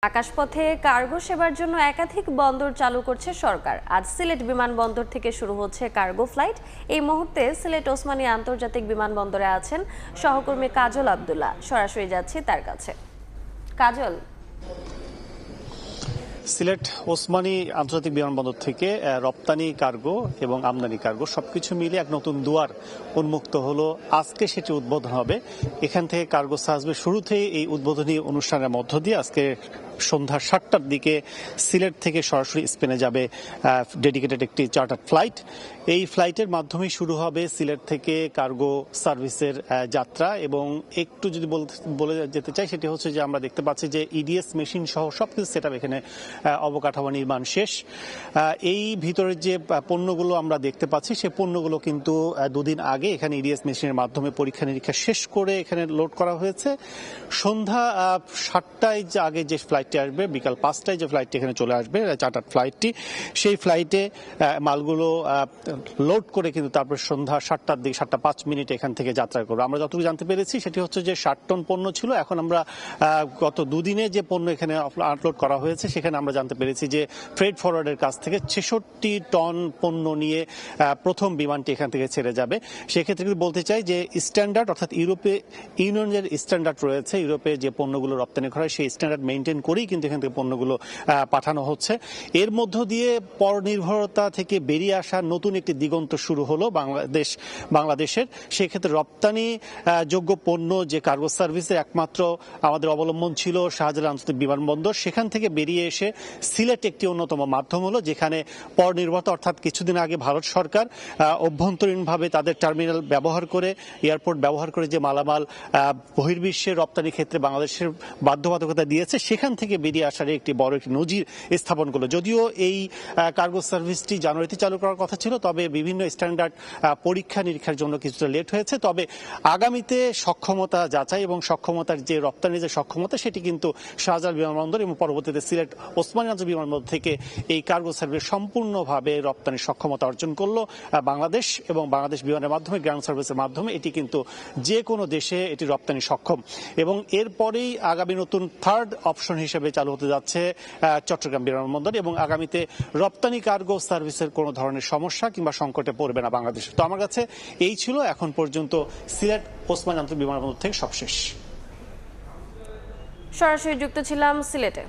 আকাশপথে কার্গো সেবার জন্য একাধিক বন্দর চালু করছে সরকার। আজ সিলেট বিমানবন্দর থেকে শুরু হচ্ছে কার্গো ফ্লাইট। এই মুহূর্তে সিলেট ওসমানী আন্তর্জাতিক বিমানবন্দরে আছেন সহকর্মী কাজল আব্দুল্লাহ। সরাসরি যাচ্ছি তার কাছে। কাজল, সিলেট ওসমানী আন্তর্জাতিক বিমানবন্দর থেকে রপ্তানি কার্গো এবং আমদানি কার্গো সবকিছু মিলে এক নতুন দুয়ার উন্মুক্ত হলো। আজকে সেটি উদ্বোধন হবে। এখান থেকে কার্গো সার্ভিস শুরুতেই এই উদ্বোধনী অনুষ্ঠানের মধ্য দিয়ে আজকে সন্ধ্যা 7টার দিকে সিলেট থেকে সরাসরি স্পেনে যাবে ডেডিকেটেড একটি চার্টার ফ্লাইট। এই ফ্লাইটের মাধ্যমেই শুরু হবে সিলেট থেকে কার্গো সার্ভিসের যাত্রা। এবং একটু যদি বলে যেতে চাই, সেটি হচ্ছে যে আমরা দেখতে পাচ্ছি যে ইডিএস মেশিন সহ সবকিছু সেটআপ এখানে অবকাঠামো নির্মাণ শেষ। এই ভিতরের যে পণ্যগুলো আমরা দেখতে পাচ্ছি সে পণ্যগুলো কিন্তু দুদিন আগে এখানে ইডিএস মেশিনের মাধ্যমে পরীক্ষা নিরীক্ষা শেষ করে এখানে লোড করা হয়েছে। সন্ধ্যা 7টায় যে আগে যে ফ্লাইটটি আসবে, বিকাল 5টায় যে ফ্লাইটটি এখানে চলে আসবে চার্টার ফ্লাইটটি, সেই ফ্লাইটে মালগুলো লোড করে কিন্তু তারপর সন্ধ্যা 7টার দিকে 7:05 এখান থেকে যাত্রা করবে। আমরা যতটুকু জানতে পেরেছি সেটি হচ্ছে যে 60 টন পণ্য ছিল। এখন আমরা গত দুদিনে যে পণ্য এখানে আনলোড করা হয়েছে সেখানে আমরা জানতে পেরেছি যে ফ্রেড ফরওয়ার্ডের কাছ থেকে 66 টন পণ্য নিয়ে প্রথম বিমানটি এখান থেকে ছেড়ে যাবে। সেক্ষেত্রে কিন্তু বলতে চাই যে স্ট্যান্ডার্ড, অর্থাৎ ইউরোপে ইউনিয়নের স্ট্যান্ডার্ড রয়েছে, ইউরোপে যে পণ্যগুলো রপ্তানি করা হয় সেই স্ট্যান্ডার্ড মেনটেন করেই কিন্তু এখান থেকে পণ্যগুলো পাঠানো হচ্ছে। এর মধ্য দিয়ে পরনির্ভরতা থেকে বেরিয়ে আসা নতুন একটি দিগন্ত শুরু হলো বাংলাদেশের। সেক্ষেত্রে রপ্তানি যোগ্য পণ্য যে কার্গো সার্ভিসের একমাত্র আমাদের অবলম্বন ছিল শাহজালাল আন্তর্জাতিক বিমানবন্দর, সেখান থেকে বেরিয়ে এসে সিলেট একটি অন্যতম মাধ্যম হলো, যেখানে পরনির্ভরতা, অর্থাৎ কিছুদিন আগে ভারত সরকার অভ্যন্তরীণভাবে তাদের টার্মিনাল ব্যবহার করে, এয়ারপোর্ট ব্যবহার করে যে মালামাল বহির্বিশ্বে রপ্তানি ক্ষেত্রে বাংলাদেশের বাধ্যবাধকতা দিয়েছে, সেখান থেকে বেরিয়ে আসার একটি বড় একটি নজির স্থাপন করলো। যদিও এই কার্গো সার্ভিসটি জানুয়ারিতে চালু করার কথা ছিল, তবে বিভিন্ন স্ট্যান্ডার্ড পরীক্ষা নিরীক্ষার জন্য কিছুটা লেট হয়েছে। তবে আগামীতে সক্ষমতা যাচাই এবং সক্ষমতার যে রপ্তানির যে সক্ষমতা, সেটি কিন্তু শাহজালাল বিমানবন্দর এবং পরবর্তীতে সিলেট ওসমানী আন্তর্জাতিক বিমানবন্দর থেকে এই কার্গো সার্ভিস সম্পূর্ণভাবে রপ্তানির সক্ষমতা অর্জন করলো বাংলাদেশ। এবং বাংলাদেশ বিমানের মাধ্যমে, গ্রাউন্ড সার্ভিসের মাধ্যমে এটি কিন্তু যে কোনো দেশে এটি রপ্তানি সক্ষম। এবং এরপরেই আগামী নতুন থার্ড অপশন হিসেবে চালু হতে যাচ্ছে চট্টগ্রাম বিমানবন্দর। এবং আগামীতে রপ্তানি কার্গো সার্ভিসের কোনো ধরনের সমস্যা কিংবা সংকটে পড়বে না বাংলাদেশ। তো আমার কাছে এই ছিল এখন পর্যন্ত সিলেট ওসমানী আন্তর্জাতিক বিমানবন্দর থেকে সবশেষ। সরাসরি যুক্ত ছিলাম সিলেটে।